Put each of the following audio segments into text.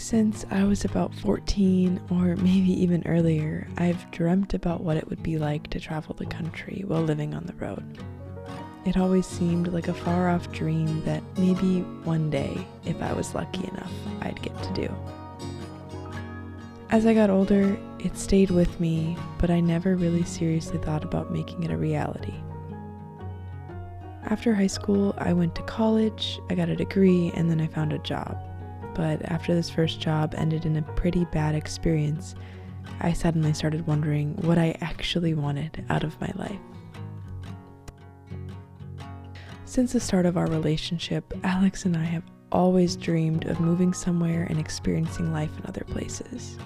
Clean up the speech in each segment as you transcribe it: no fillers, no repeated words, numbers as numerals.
Since I was about 14, or maybe even earlier, I've dreamt about what it would be like to travel the country while living on the road. It always seemed like a far-off dream that maybe one day, if I was lucky enough, I'd get to do. As I got older, it stayed with me, but I never really seriously thought about making it a reality. After high school, I went to college, I got a degree, and then I found a job. But after this first job ended in a pretty bad experience, I suddenly started wondering what I actually wanted out of my life. Since the start of our relationship, Alex and I have always dreamed of moving somewhere and experiencing life in other places.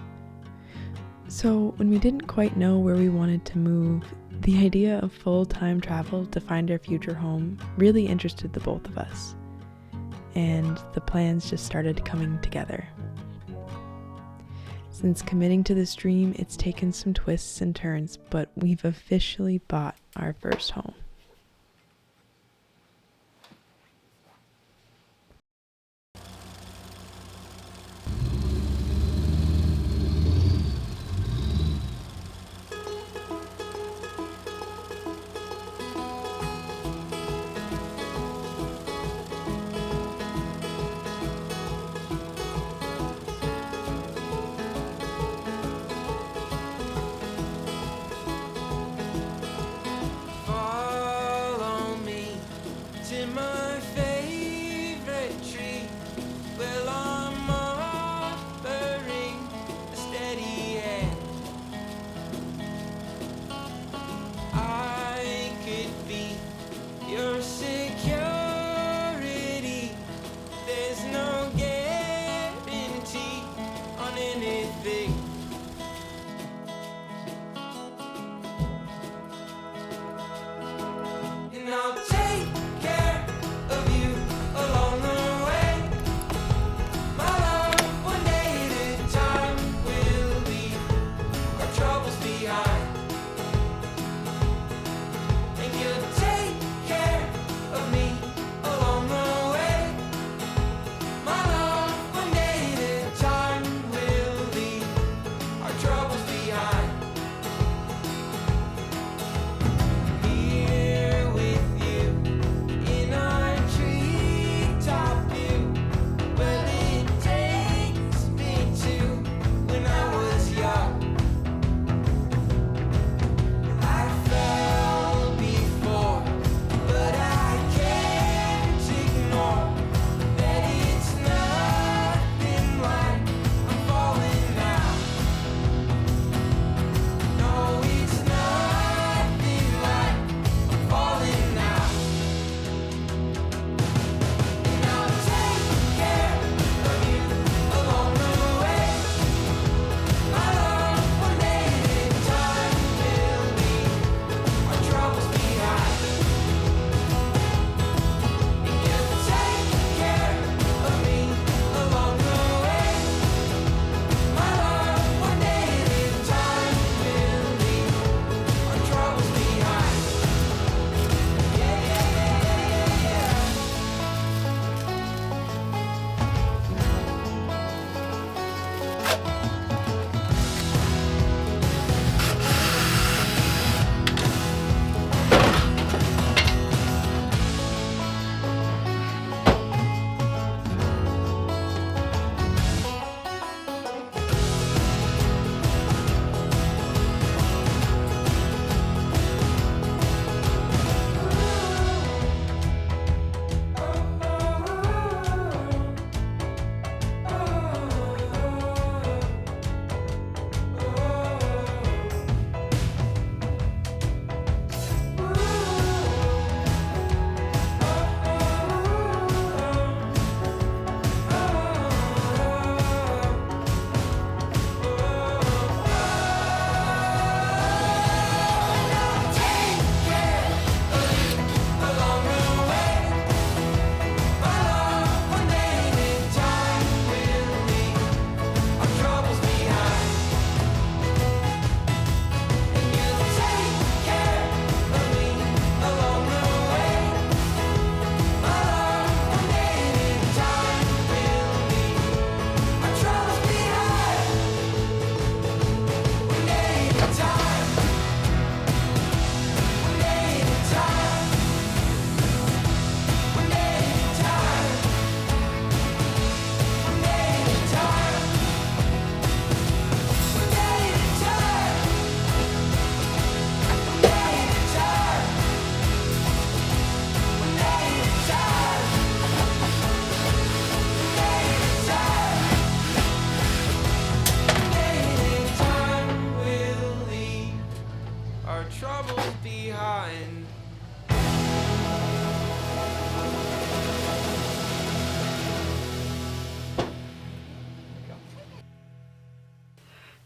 So when we didn't quite know where we wanted to move, the idea of full-time travel to find our future home really interested the both of us. And the plans just started coming together. Since committing to this dream, it's taken some twists and turns, but we've officially bought our first home.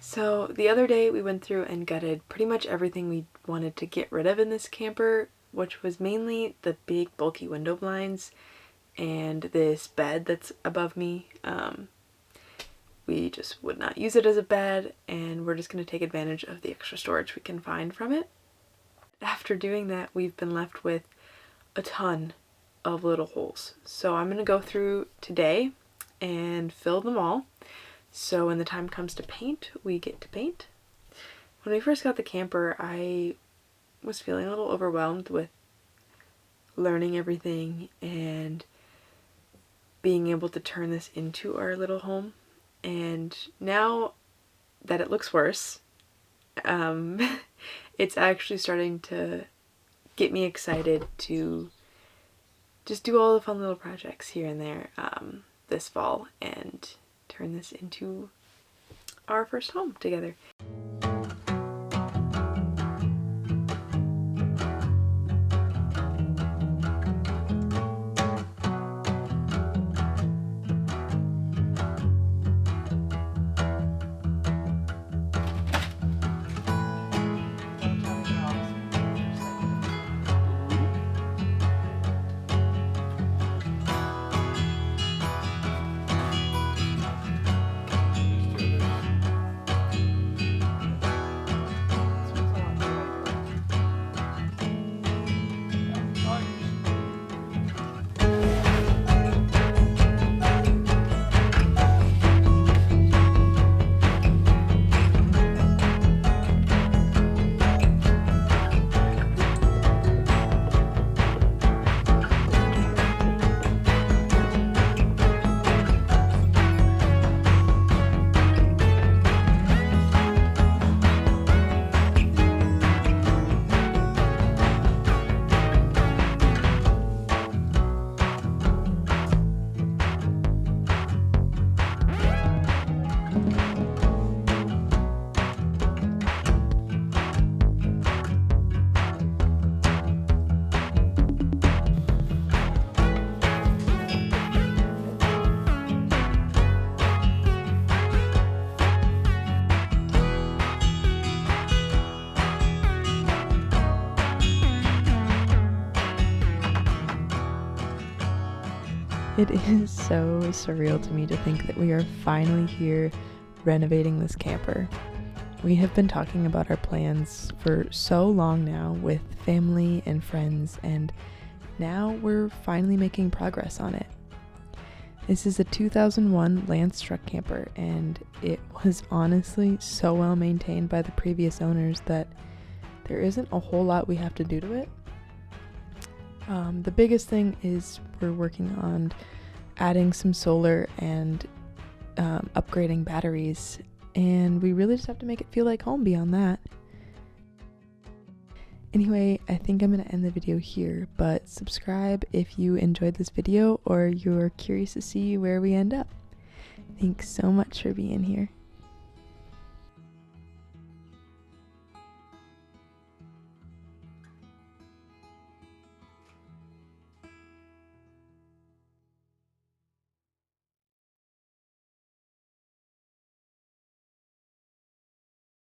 So the other day we went through and gutted pretty much everything we wanted to get rid of in this camper, which was mainly the big bulky window blinds and this bed that's above me. We just would not use it as a bed, and we're just going to take advantage of the extra storage we can find from it. After doing that, we've been left with a ton of little holes. So I'm going to go through today and fill them all. So when the time comes to paint, we get to paint. When we first got the camper, I was feeling a little overwhelmed with learning everything and being able to turn this into our little home. And now that it looks worse, it's actually starting to get me excited to just do all the fun little projects here and there this fall and turn this into our first home together. It is so surreal to me to think that we are finally here renovating this camper. We have been talking about our plans for so long now with family and friends, and now we're finally making progress on it. This is a 2001 Lance truck camper, and it was honestly so well maintained by the previous owners that there isn't a whole lot we have to do to it. The biggest thing is we're working on adding some solar and upgrading batteries, and we really just have to make it feel like home beyond that. Anyway, I think I'm going to end the video here, but subscribe if you enjoyed this video or you're curious to see where we end up. Thanks so much for being here.